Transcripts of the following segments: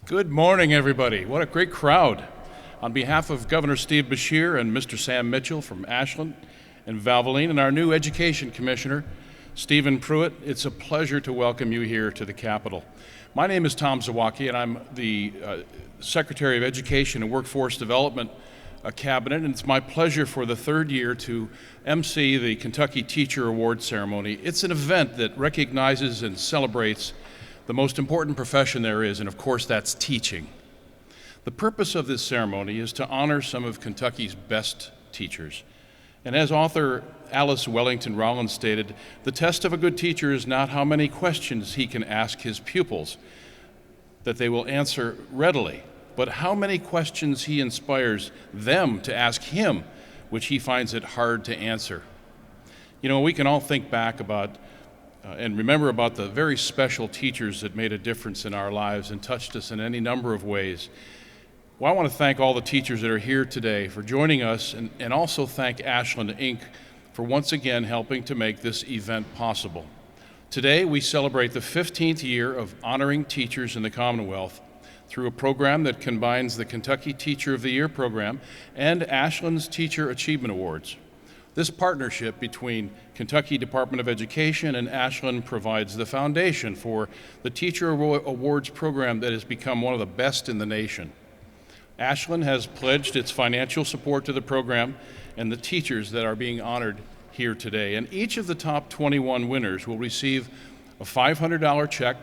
Good morning, everybody. What a great crowd. On behalf of Governor Steve Beshear and Mr. Sam Mitchell from Ashland and Valvoline and our new Education Commissioner, Stephen Pruitt, it's a pleasure to welcome you here to the Capitol. My name is Tom Zawacki, and I'm the Secretary of Education and Workforce Development Cabinet, and it's my pleasure for the third year to MC the Kentucky Teacher Award Ceremony. It's an event that recognizes and celebrates the most important profession there is, and of course that's teaching. The purpose of this ceremony is to honor some of Kentucky's best teachers. And as author Alice Wellington Rollins stated, the test of a good teacher is not how many questions he can ask his pupils that they will answer readily, but how many questions he inspires them to ask him, which he finds it hard to answer. You know, we can all think back about and remember about the very special teachers that made a difference in our lives and touched us in any number of ways. Well, I want to thank all the teachers that are here today for joining us, and also thank Ashland, Inc. for once again helping to make this event possible. Today, we celebrate the 15th year of honoring teachers in the Commonwealth through a program that combines the Kentucky Teacher of the Year program and Ashland's Teacher Achievement Awards. This partnership between Kentucky Department of Education and Ashland provides the foundation for the Teacher Awards program that has become one of the best in the nation. Ashland has pledged its financial support to the program and the teachers that are being honored here today. And each of the top 21 winners will receive a $500 check.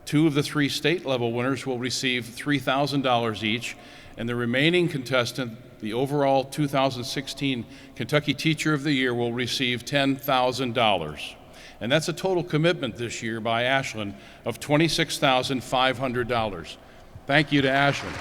Two of the three state-level winners will receive $3,000 each, and the remaining contestant, the overall 2016 Kentucky Teacher of the Year, will receive $10,000. And that's a total commitment this year by Ashland of $26,500. Thank you to Ashland.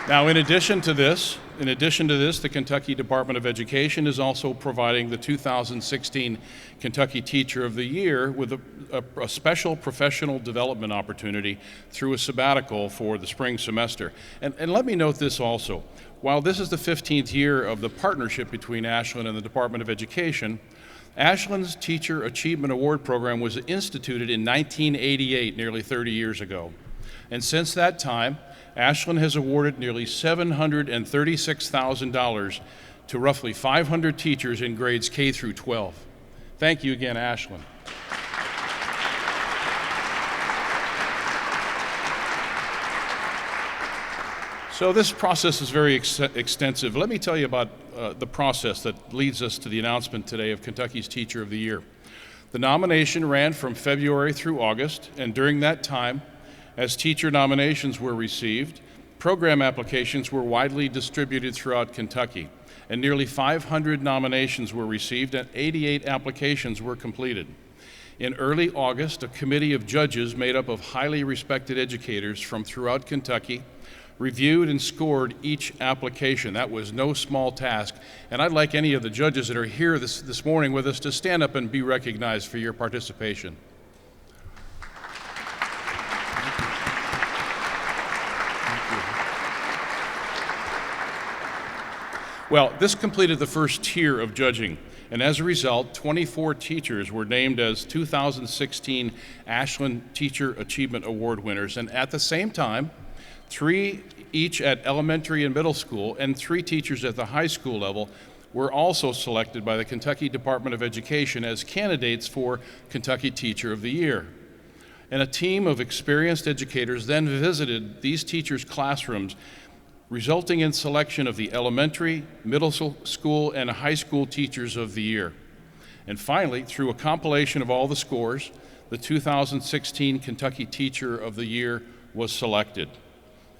Now, in addition to this, the Kentucky Department of Education is also providing the 2016 Kentucky Teacher of the Year with a special professional development opportunity through a sabbatical for the spring semester. And let me note this also. While this is the 15th year of the partnership between Ashland and the Department of Education, Ashland's Teacher Achievement Award program was instituted in 1988, nearly 30 years ago. And since that time, Ashland has awarded nearly $736,000 to roughly 500 teachers in grades K through 12. Thank you again, Ashland. So this process is very extensive. Let me tell you about the process that leads us to the announcement today of Kentucky's Teacher of the Year. The nomination ran from February through August, and during that time, as teacher nominations were received, program applications were widely distributed throughout Kentucky, and nearly 500 nominations were received and 88 applications were completed. In early August, a committee of judges made up of highly respected educators from throughout Kentucky reviewed and scored each application. That was no small task, and I'd like any of the judges that are here this morning with us to stand up and be recognized for your participation. Well, this completed the first tier of judging, and as a result, 24 teachers were named as 2016 Ashland Teacher Achievement Award winners, and at the same time, 3 each at elementary and middle school, and 3 teachers at the high school level were also selected by the Kentucky Department of Education as candidates for Kentucky Teacher of the Year. And a team of experienced educators then visited these teachers' classrooms, resulting in selection of the elementary, middle school, and high school teachers of the year. And finally, through a compilation of all the scores, the 2016 Kentucky Teacher of the Year was selected.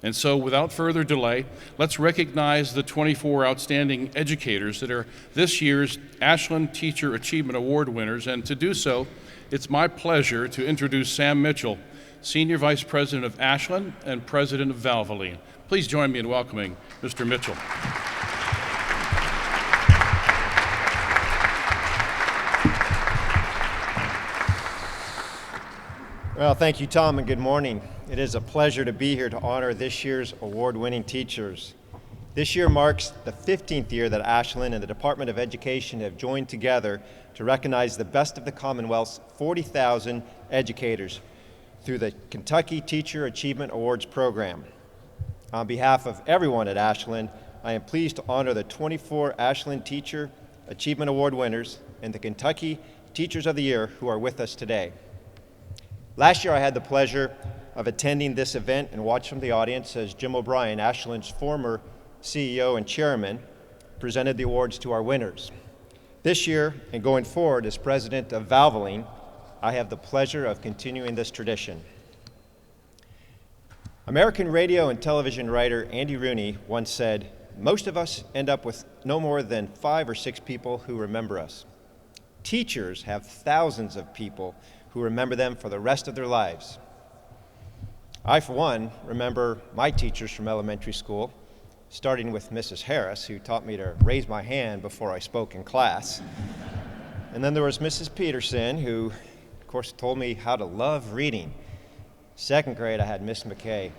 And so, without further delay, let's recognize the 24 outstanding educators that are this year's Ashland Teacher Achievement Award winners. And to do so, it's my pleasure to introduce Sam Mitchell, Senior Vice President of Ashland and President of Valvoline. Please join me in welcoming Mr. Mitchell. Well, thank you, Tom, and good morning. It is a pleasure to be here to honor this year's award-winning teachers. This year marks the 15th year that Ashland and the Department of Education have joined together to recognize the best of the Commonwealth's 40,000 educators through the Kentucky Teacher Achievement Awards program. On behalf of everyone at Ashland, I am pleased to honor the 24 Ashland Teacher Achievement Award winners and the Kentucky Teachers of the Year who are with us today. Last year I had the pleasure of attending this event and watched from the audience as Jim O'Brien, Ashland's former CEO and chairman, presented the awards to our winners. This year, and going forward as president of Valvoline, I have the pleasure of continuing this tradition. American radio and television writer Andy Rooney once said, "Most of us end up with no more than 5 or 6 people who remember us. Teachers have thousands of people who remember them for the rest of their lives." I, for one, remember my teachers from elementary school, starting with Mrs. Harris, who taught me to raise my hand before I spoke in class. And then there was Mrs. Peterson, who, of course, told me how to love reading. Second grade, I had Miss McKay.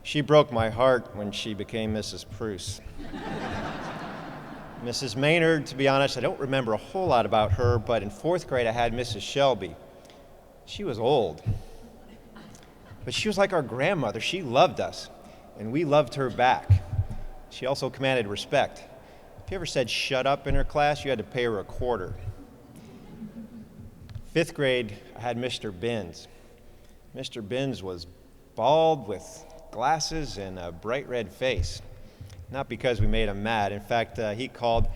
She broke my heart when she became Mrs. Pruce. Mrs. Maynard, to be honest, I don't remember a whole lot about her, but in 4th grade, I had Mrs. Shelby. She was old, but she was like our grandmother. She loved us, and we loved her back. She also commanded respect. If you ever said shut up in her class, you had to pay her a quarter. 5th grade, I had Mr. Binns. Mr. Binns was bald with glasses and a bright red face. Not because we made him mad. In fact, he called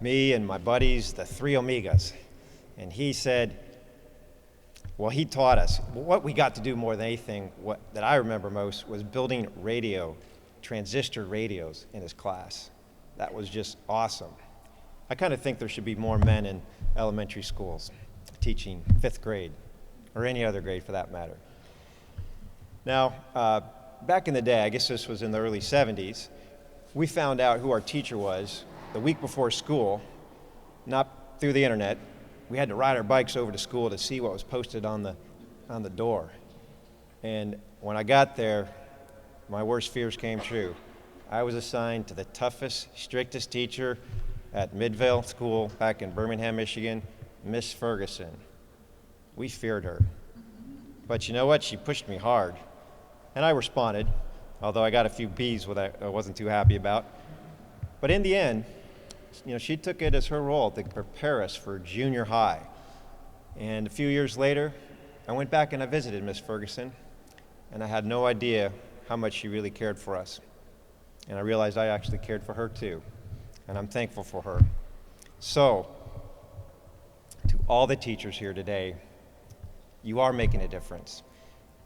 me and my buddies the 3 Omegas. And he said, well, he taught us. What we got to do more than anything, that I remember most, was building transistor radios in his class. That was just awesome. I kind of think there should be more men in elementary schools teaching 5th grade, or any other grade for that matter. Now, back in the day, I guess this was in the early 70s, we found out who our teacher was the week before school, not through the internet. We had to ride our bikes over to school to see what was posted on the door. And when I got there, my worst fears came true. I was assigned to the toughest, strictest teacher at Midvale School back in Birmingham, Michigan, Miss Ferguson. We feared her. But you know what? She pushed me hard. And I responded, although I got a few B's that I wasn't too happy about. But in the end, she took it as her role to prepare us for junior high. And a few years later, I went back and I visited Miss Ferguson, and I had no idea how much she really cared for us. And I realized I actually cared for her too, and I'm thankful for her. So, to all the teachers here today, you are making a difference.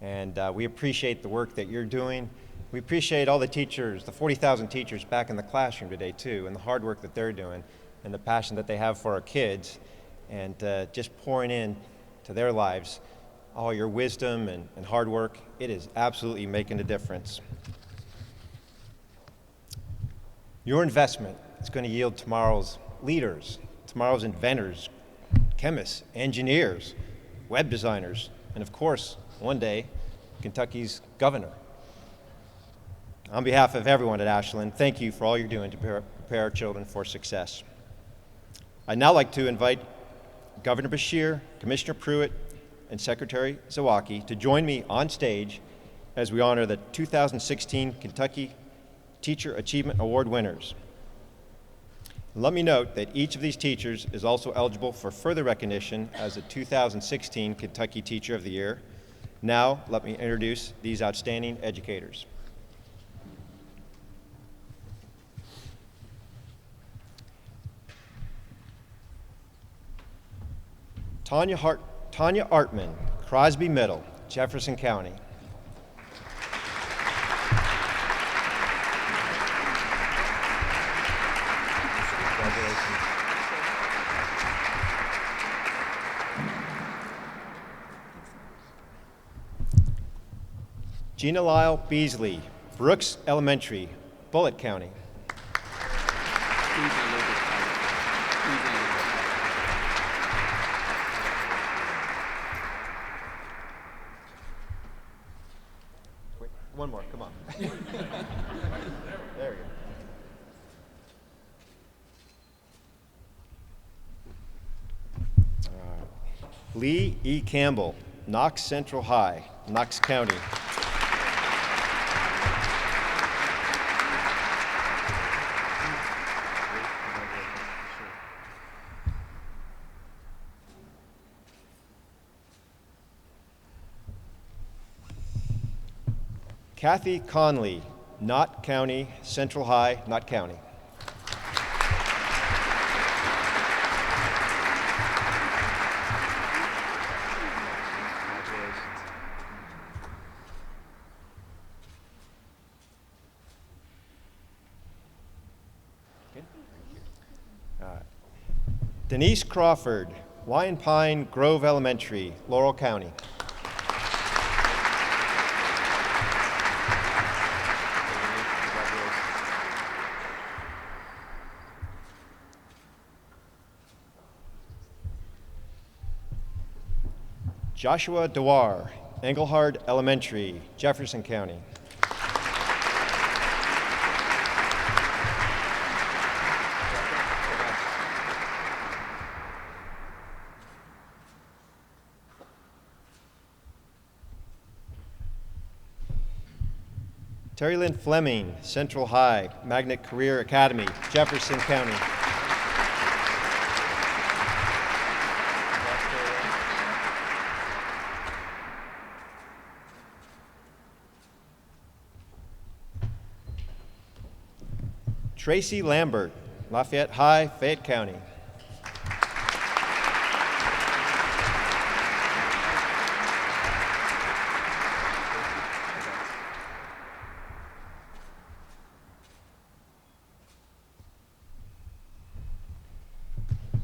And we appreciate the work that you're doing. We appreciate all the teachers, the 40,000 teachers back in the classroom today too, and the hard work that they're doing, and the passion that they have for our kids, and just pouring in to their lives all your wisdom and hard work. It is absolutely making a difference. Your investment is going to yield tomorrow's leaders, tomorrow's inventors, chemists, engineers, web designers, and of course, one day, Kentucky's governor. On behalf of everyone at Ashland, thank you for all you're doing to prepare our children for success. I'd now like to invite Governor Beshear, Commissioner Pruitt, and Secretary Zawacki to join me on stage as we honor the 2016 Kentucky Teacher Achievement Award winners. Let me note that each of these teachers is also eligible for further recognition as the 2016 Kentucky Teacher of the Year. Now, let me introduce these outstanding educators. Tanya Artman, Crosby Middle, Jefferson County. Congratulations. Gina Lyle Beasley, Brooks Elementary, Bullitt County. Wait, one more, come on. There we go. Lee E. Campbell, Knox Central High, Knox County. Kathy Conley, Knott County, Central High, Knott County. Denise Crawford, Lion Pine Grove Elementary, Laurel County. Joshua Dewar, Engelhard Elementary, Jefferson County. Terry Lynn Fleming, Central High, Magnet Career Academy, Jefferson County. Tracy Lambert, Lafayette High, Fayette County.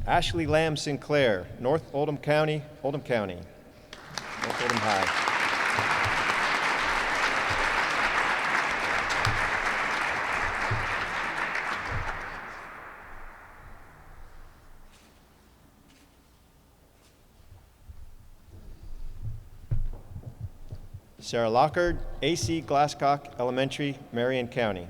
Ashley Lamb Sinclair, North Oldham County, Oldham County. North Oldham High. Sarah Lockard, AC Glasscock Elementary, Marion County.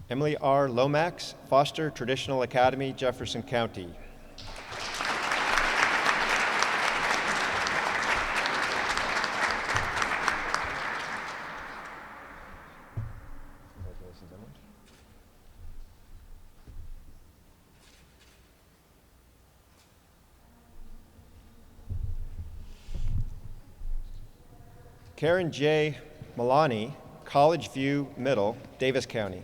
Emily R. Lomax, Foster Traditional Academy, Jefferson County. Karen J. Milani, College View Middle, Davis County.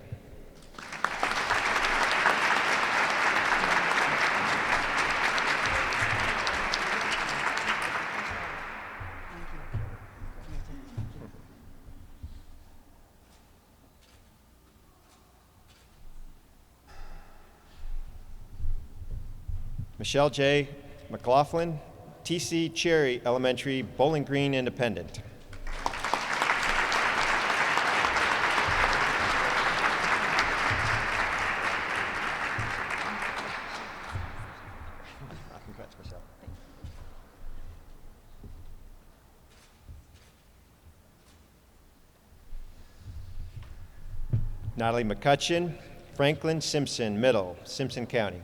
Michelle J. McLaughlin, TC Cherry Elementary, Bowling Green Independent. Natalie McCutcheon, Franklin Simpson Middle, Simpson County.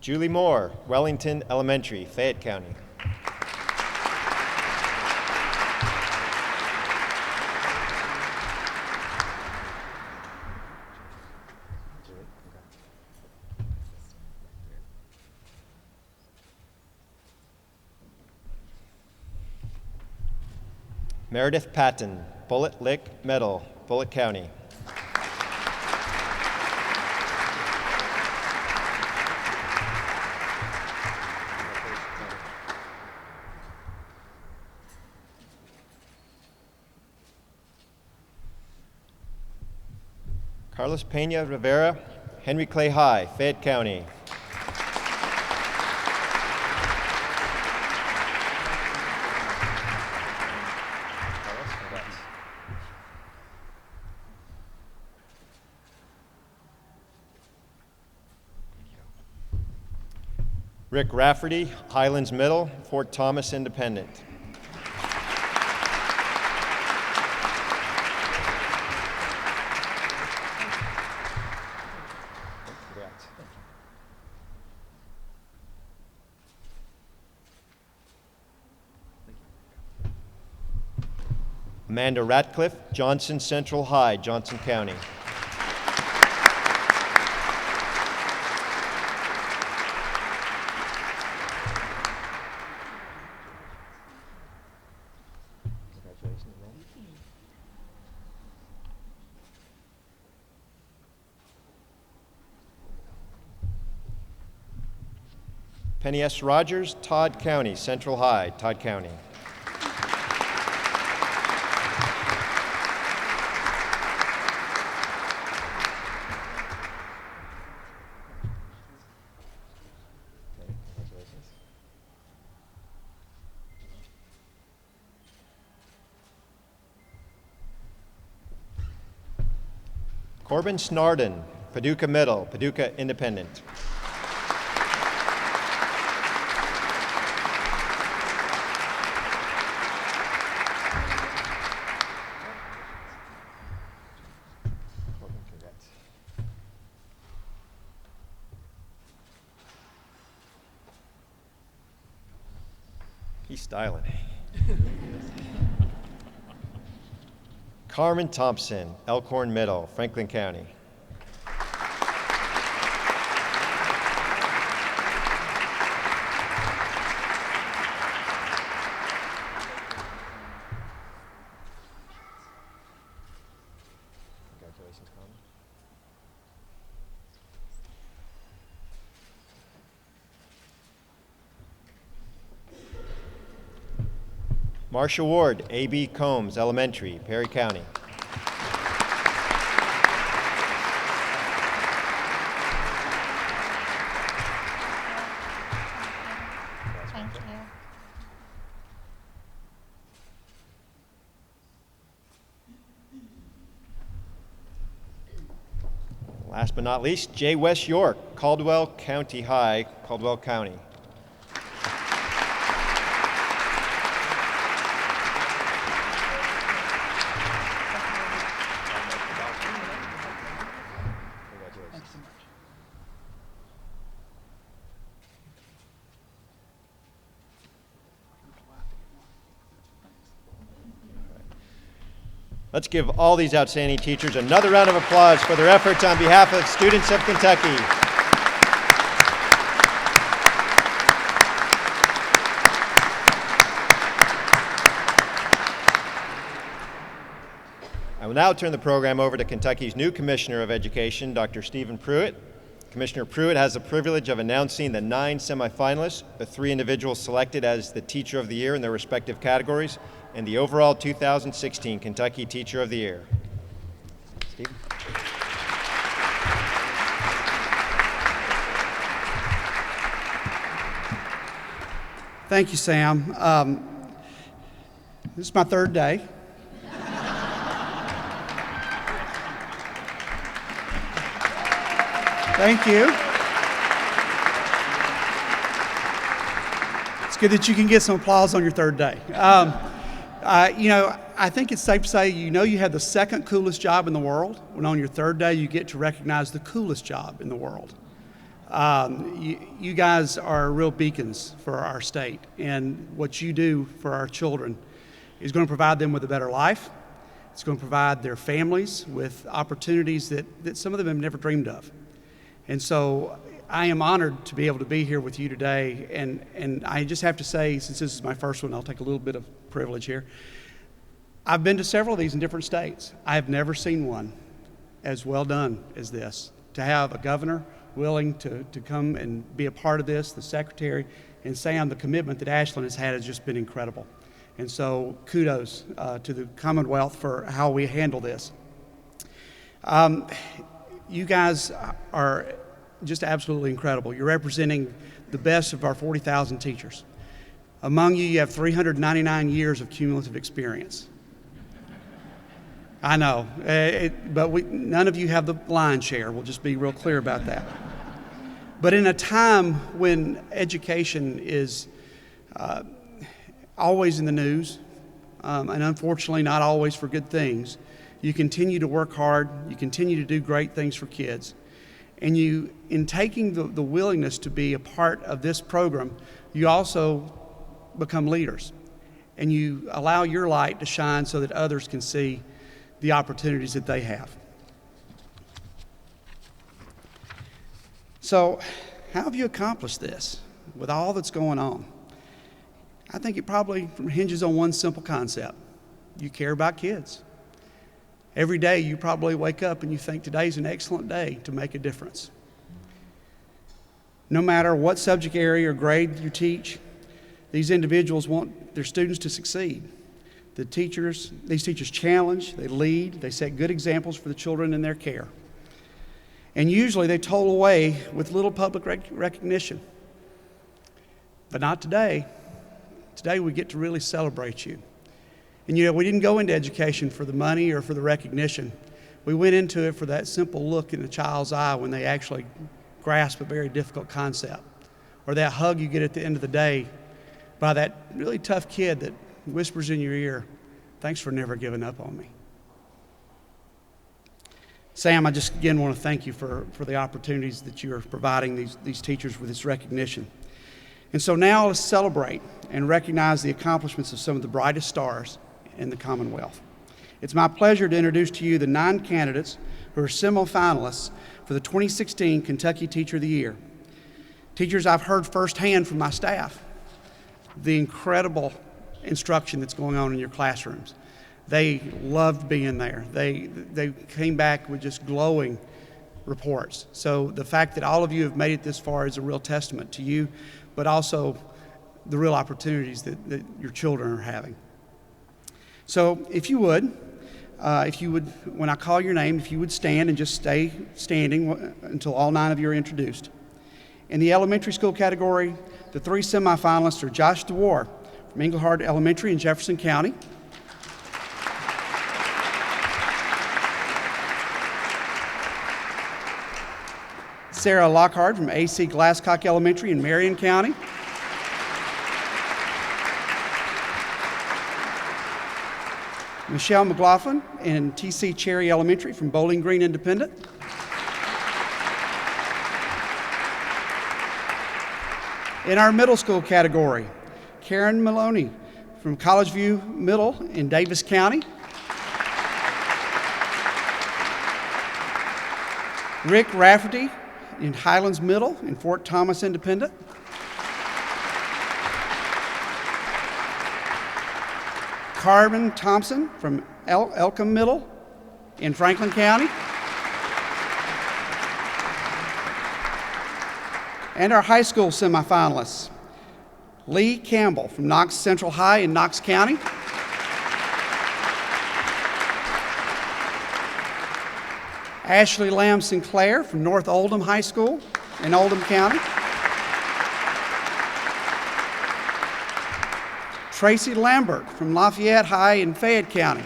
Julie Moore, Wellington Elementary, Fayette County. Meredith Patton, Bullitt Lick Middle, Bullitt County. Carlos Pena Rivera, Henry Clay High, Fayette County. Rick Rafferty, Highlands Middle, Fort Thomas Independent. Congrats. Amanda Ratcliffe, Johnson Central High, Johnson County. Penny S. Rogers, Todd County, Central High, Todd County. Corbin Snarden, Paducah Middle, Paducah Independent. He's styling. Carmen Thompson, Elkhorn Middle, Franklin County. Congratulations, Carmen. Marsha Ward, A.B. Combs Elementary, Perry County. Thank you. Last but not least, J. West York, Caldwell County High, Caldwell County. Let's give all these outstanding teachers another round of applause for their efforts on behalf of students of Kentucky. I will now turn the program over to Kentucky's new Commissioner of Education, Dr. Stephen Pruitt. Commissioner Pruitt has the privilege of announcing the 9 semifinalists, the 3 individuals selected as the Teacher of the Year in their respective categories, and the overall 2016 Kentucky Teacher of the Year. Steve? Thank you, Sam. This is my 3rd day. Thank you. It's good that you can get some applause on your 3rd day. I think it's safe to say, you have the 2nd coolest job in the world, when on your 3rd day you get to recognize the coolest job in the world. You guys are real beacons for our state, and what you do for our children is going to provide them with a better life. It's going to provide their families with opportunities that some of them have never dreamed of. And so I am honored to be able to be here with you today, and I just have to say, since this is my first one, I'll take a little bit of privilege here. I've been to several of these in different states. I have never seen one as well done as this. To have a governor willing to come and be a part of this, the secretary, and Sam, the commitment that Ashland has had has just been incredible. And so kudos to the Commonwealth for how we handle this. You guys are just absolutely incredible. You're representing the best of our 40,000 teachers. Among you, you have 399 years of cumulative experience. I know, but none of you have the lion's share. We'll just be real clear about that. But in a time when education is always in the news, and unfortunately not always for good things, you continue to work hard, you continue to do great things for kids, and you, in taking the willingness to be a part of this program, you also become leaders, and you allow your light to shine so that others can see the opportunities that they have. So, how have you accomplished this with all that's going on? I think it probably hinges on one simple concept. You care about kids. Every day you probably wake up and you think today's an excellent day to make a difference. No matter what subject area or grade you teach, these individuals want their students to succeed. These teachers challenge, they lead, they set good examples for the children in their care. And usually they toil away with little public recognition. But not today. Today we get to really celebrate you. And we didn't go into education for the money or for the recognition. We went into it for that simple look in a child's eye when they actually grasp a very difficult concept. Or that hug you get at the end of the day by that really tough kid that whispers in your ear, "Thanks for never giving up on me." Sam, I just again want to thank you for the opportunities that you are providing these teachers with this recognition. And so now let's celebrate and recognize the accomplishments of some of the brightest stars in the Commonwealth. It's my pleasure to introduce to you the 9 candidates who are semifinalists for the 2016 Kentucky Teacher of the Year. Teachers, I've heard firsthand from my staff the incredible instruction that's going on in your classrooms. They loved being there. They came back with just glowing reports. So the fact that all of you have made it this far is a real testament to you, but also the real opportunities that your children are having. So if you would, when I call your name, if you would stand and just stay standing until all 9 of you are introduced. In the elementary school category, the 3 semifinalists are Josh DeWar from Englehart Elementary in Jefferson County, Sarah Lockhart from AC Glasscock Elementary in Marion County, Michelle McLaughlin in TC Cherry Elementary from Bowling Green Independent, in our middle school category, Karen Maloney from College View Middle in Davis County, Rick Rafferty in Highlands Middle in Fort Thomas Independent, Carmen Thompson from Elkham Middle in Franklin County, and our high school semifinalists, Lee Campbell from Knox Central High in Knox County, Ashley Lamb Sinclair from North Oldham High School in Oldham County, Tracy Lambert from Lafayette High in Fayette County,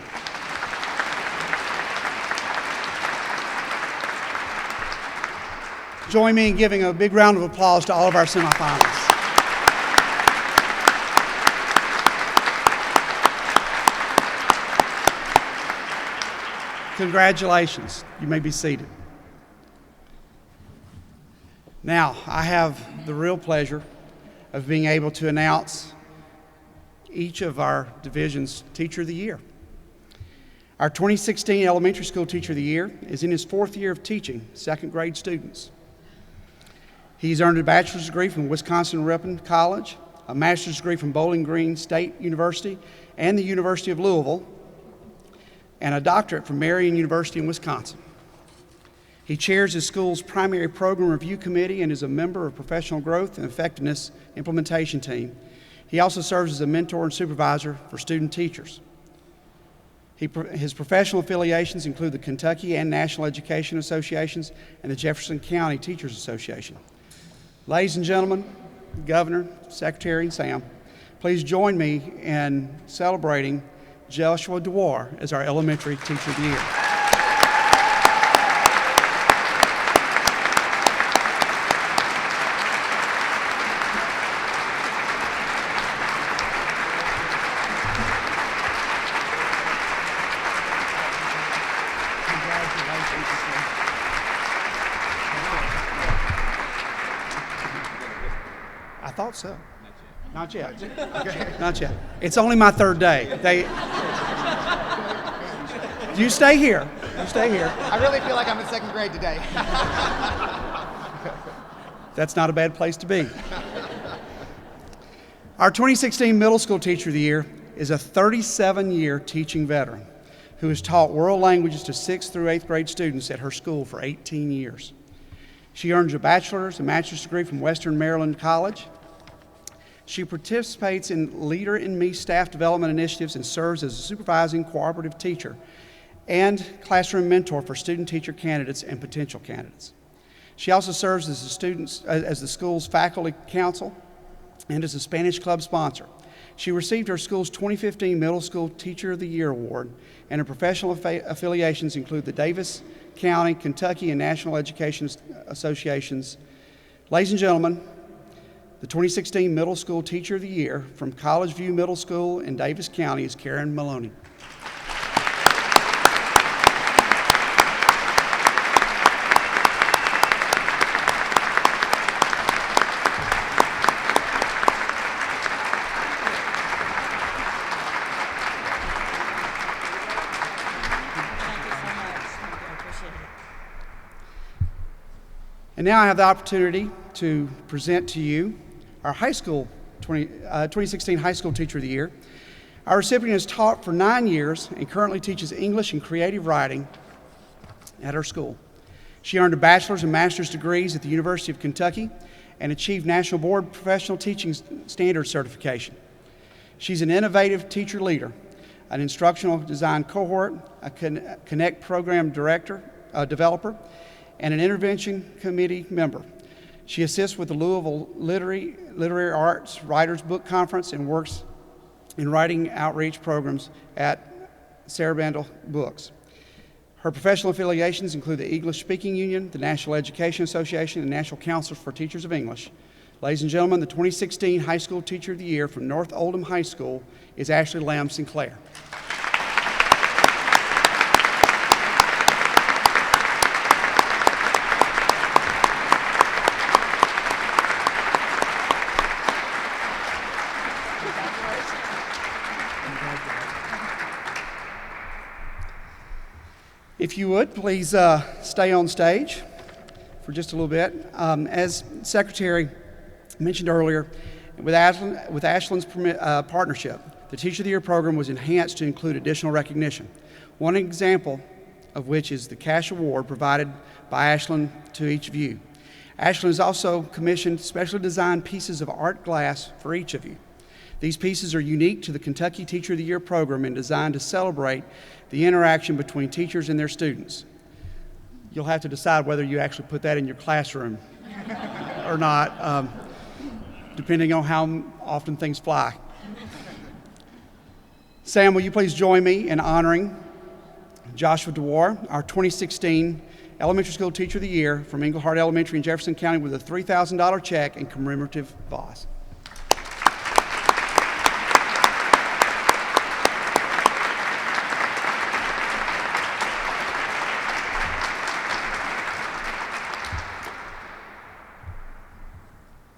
join me in giving a big round of applause to all of our semifinalists. Congratulations. You may be seated. Now, I have the real pleasure of being able to announce each of our division's Teacher of the Year. Our 2016 Elementary School Teacher of the Year is in his 4th year of teaching second grade students. He's earned a bachelor's degree from Wisconsin-Ripon College, a master's degree from Bowling Green State University and the University of Louisville, and a doctorate from Marion University in Wisconsin. He chairs his school's primary program review committee and is a member of professional growth and effectiveness implementation team. He also serves as a mentor and supervisor for student teachers. His professional affiliations include the Kentucky and National Education Associations and the Jefferson County Teachers Association. Ladies and gentlemen, Governor, Secretary, and Sam, please join me in celebrating Joshua Dewar as our Elementary Teacher of the Year. I thought so. Not yet. Not yet. It's only my third day. You stay here. You stay here. I really feel like I'm in second grade today. That's not a bad place to be. Our 2016 Middle School Teacher of the Year is a 37-year teaching veteran who has taught world languages to 6th through 8th grade students at her school for 18 years. She earned a bachelor's and master's degree from Western Maryland College. She participates in Leader in Me staff development initiatives and serves as a supervising cooperative teacher and classroom mentor for student-teacher candidates and potential candidates. She also serves as the school's faculty council and as a Spanish club sponsor. She received her school's 2015 Middle School Teacher of the Year Award, and her professional affiliations include the Davis County, Kentucky, and National Education Associations. Ladies and gentlemen, the 2016 Middle School Teacher of the Year from College View Middle School in Davis County is Karen Maloney. And now I have the opportunity to present to you our 2016 High School Teacher of the Year. Our recipient has taught for 9 years and currently teaches English and creative writing at her school. She earned a bachelor's and master's degrees at the University of Kentucky and achieved National Board Professional Teaching Standards certification. She's an innovative teacher leader, an instructional design cohort, a Connect program developer, and an intervention committee member. She assists with the Louisville Literary Arts Writers Book Conference and works in writing outreach programs at Sarabandle Books. Her professional affiliations include the English Speaking Union, the National Education Association, and National Council for Teachers of English. Ladies and gentlemen, the 2016 High School Teacher of the Year from North Oldham High School is Ashley Lamb Sinclair. If you would, please stay on stage for just a little bit. As Secretary mentioned earlier, with Ashland's partnership, the Teacher of the Year program was enhanced to include additional recognition. One example of which is the cash award provided by Ashland to each of you. Ashland has also commissioned specially designed pieces of art glass for each of you. These pieces are unique to the Kentucky Teacher of the Year program and designed to celebrate the interaction between teachers and their students. You'll have to decide whether you actually put that in your classroom or not, depending on how often things fly. Sam, will you please join me in honoring Joshua Dewar, our 2016 Elementary School Teacher of the Year from Englehart Elementary in Jefferson County with a $3,000 check and commemorative vase.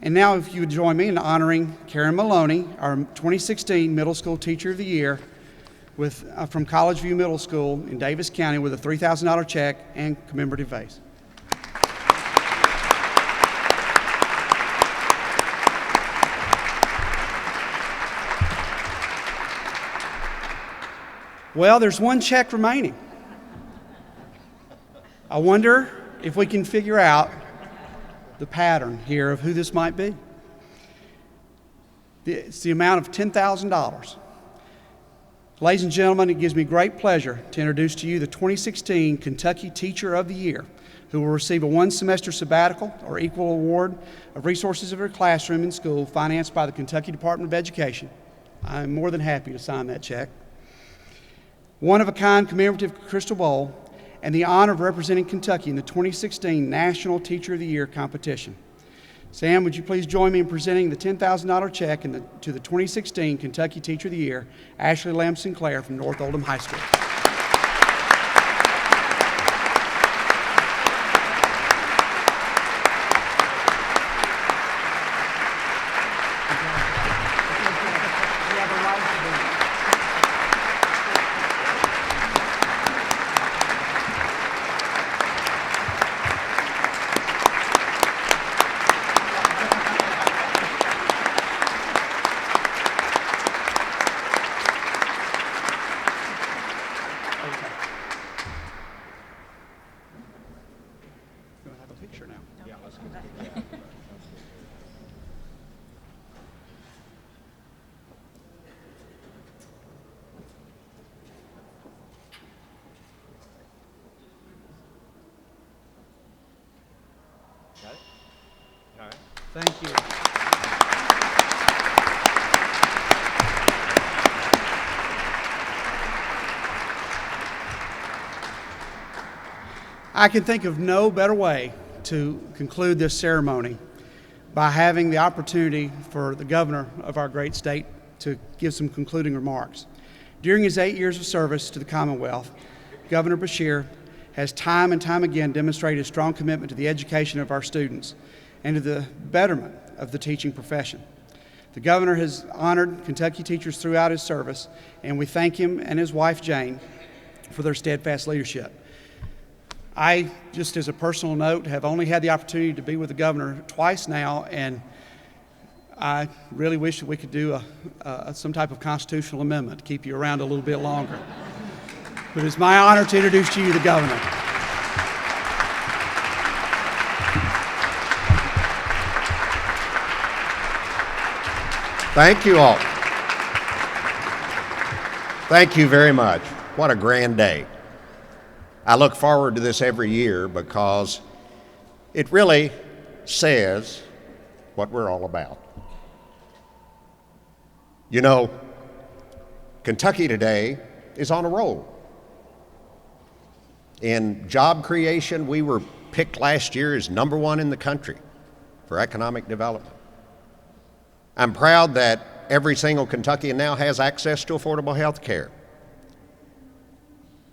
And now if you would join me in honoring Karen Maloney, our 2016 Middle School Teacher of the Year from College View Middle School in Davis County with a $3,000 check and commemorative vase. Well, there's one check remaining. I wonder if we can figure out the pattern here of who this might be. It's the amount of $10,000. Ladies and gentlemen, it gives me great pleasure to introduce to you the 2016 Kentucky Teacher of the Year, who will receive a one-semester sabbatical or equal award of resources of her classroom and school financed by the Kentucky Department of Education. I'm more than happy to sign that check. One-of-a-kind commemorative crystal bowl, and the honor of representing Kentucky in the 2016 National Teacher of the Year competition. Sam, would you please join me in presenting the $10,000 check to the 2016 Kentucky Teacher of the Year, Ashley Lamb Sinclair from North Oldham High School. Thank you. I can think of no better way to conclude this ceremony by having the opportunity for the governor of our great state to give some concluding remarks. During his 8 years of service to the Commonwealth, Governor Beshear has time and time again demonstrated a strong commitment to the education of our students and to the betterment of the teaching profession. The governor has honored Kentucky teachers throughout his service, and we thank him and his wife, Jane, for their steadfast leadership. I, just as a personal note, have only had the opportunity to be with the governor twice now, and I really wish that we could do some type of constitutional amendment to keep you around a little bit longer. But it's my honor to introduce to you the governor. Thank you all. Thank you very much. What a grand day. I look forward to this every year because it really says what we're all about. You know, Kentucky today is on a roll. In job creation, we were picked last year as #1 in the country for economic development. I'm proud that every single Kentuckian now has access to affordable health care.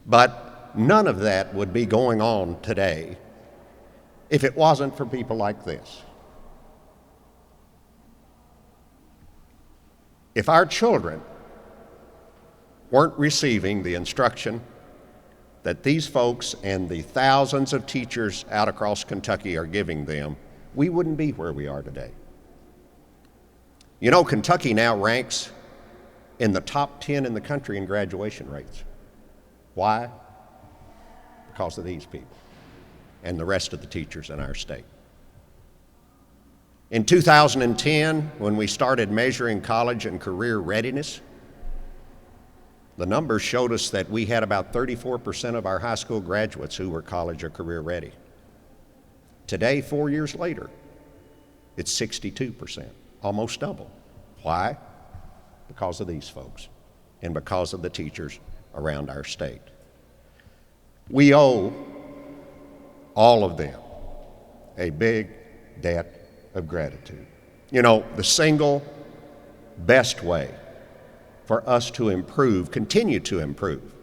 But none of that would be going on today if it wasn't for people like this. If our children weren't receiving the instruction that these folks and the thousands of teachers out across Kentucky are giving them, we wouldn't be where we are today. You know, Kentucky now ranks in the top 10 in the country in graduation rates. Why? Because of these people and the rest of the teachers in our state. In 2010, when we started measuring college and career readiness, the numbers showed us that we had about 34% of our high school graduates who were college or career ready. Today, 4 years later, it's 62%. Almost double. Why? Because of these folks and because of the teachers around our state. We owe all of them a big debt of gratitude. You know, the single best way for us to improve, continue to improve,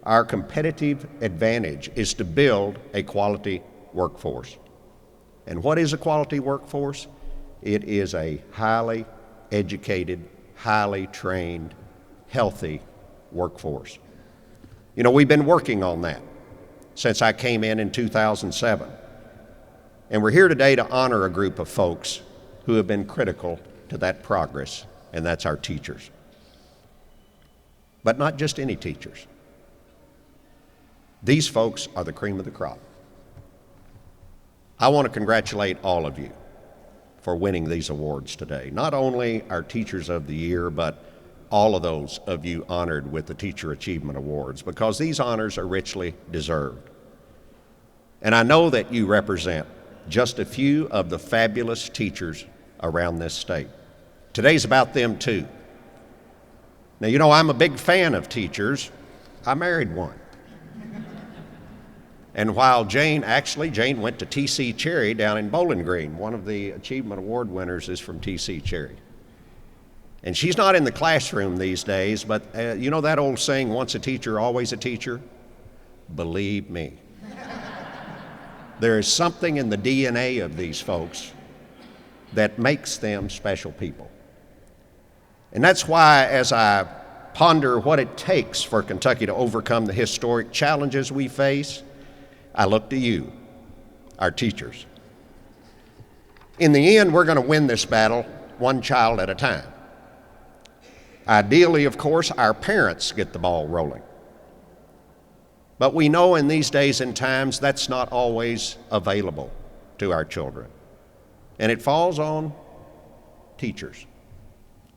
our competitive advantage is to build a quality workforce. And what is a quality workforce? It is a highly educated, highly trained, healthy workforce. You know, we've been working on that since I came in 2007. And we're here today to honor a group of folks who have been critical to that progress, and that's our teachers. But not just any teachers. These folks are the cream of the crop. I want to congratulate all of you for winning these awards today. Not only our Teachers of the Year, but all of those of you honored with the Teacher Achievement Awards, because these honors are richly deserved. And I know that you represent just a few of the fabulous teachers around this state. Today's about them too. Now, you know, I'm a big fan of teachers. I married one. And while Jane went to T.C. Cherry down in Bowling Green. One of the Achievement Award winners is from T.C. Cherry. And she's not in the classroom these days, but you know that old saying, once a teacher, always a teacher? Believe me. There is something in the DNA of these folks that makes them special people. And that's why, as I ponder what it takes for Kentucky to overcome the historic challenges we face, I look to you, our teachers. In the end, we're going to win this battle one child at a time. Ideally, of course, our parents get the ball rolling. But we know in these days and times that's not always available to our children. And it falls on teachers.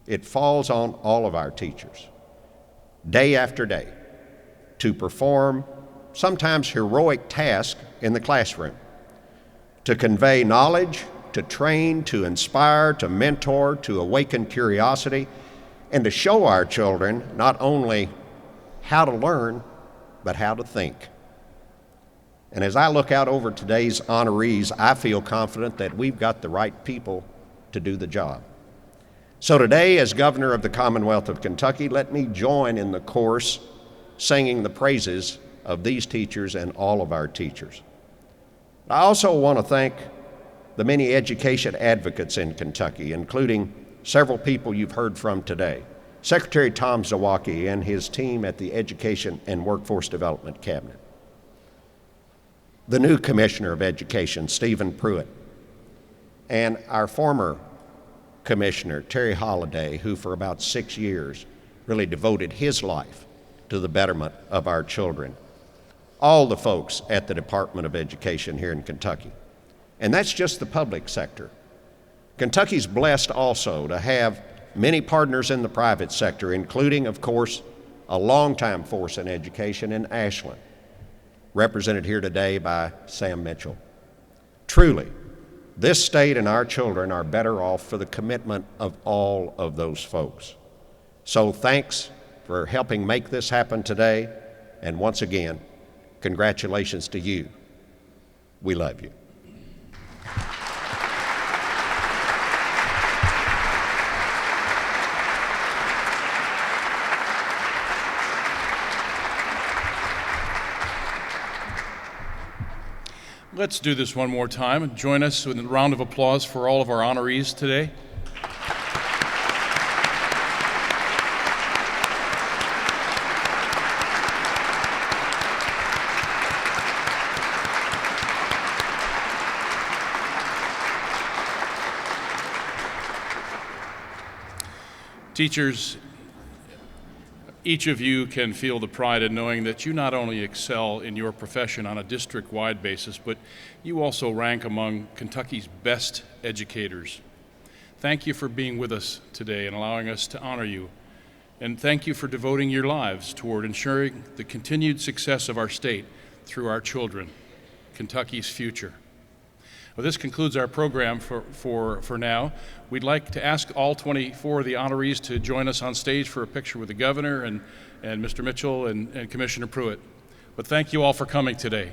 It falls on all of our teachers, day after day, to perform sometimes heroic tasks in the classroom, to convey knowledge, to train, to inspire, to mentor, to awaken curiosity, and to show our children not only how to learn, but how to think. And as I look out over today's honorees, I feel confident that we've got the right people to do the job. So today, as Governor of the Commonwealth of Kentucky, let me join in the chorus singing the praises of these teachers and all of our teachers. I also want to thank the many education advocates in Kentucky, including several people you've heard from today. Secretary Tom Zawacki and his team at the Education and Workforce Development Cabinet. The new Commissioner of Education, Stephen Pruitt, and our former Commissioner, Terry Holliday, who for about 6 years really devoted his life to the betterment of our children. All the folks at the Department of Education here in Kentucky. And that's just the public sector. Kentucky's blessed also to have many partners in the private sector, including, of course, a longtime force in education in Ashland, represented here today by Sam Mitchell. Truly, this state and our children are better off for the commitment of all of those folks. So thanks for helping make this happen today, and once again, congratulations to you. We love you. Let's do this one more time. Join us with a round of applause for all of our honorees today. Teachers, each of you can feel the pride in knowing that you not only excel in your profession on a district-wide basis, but you also rank among Kentucky's best educators. Thank you for being with us today and allowing us to honor you. And thank you for devoting your lives toward ensuring the continued success of our state through our children, Kentucky's future. Well, this concludes our program for now. We'd like to ask all 24 of the honorees to join us on stage for a picture with the governor and Mr. Mitchell and Commissioner Pruitt. But thank you all for coming today.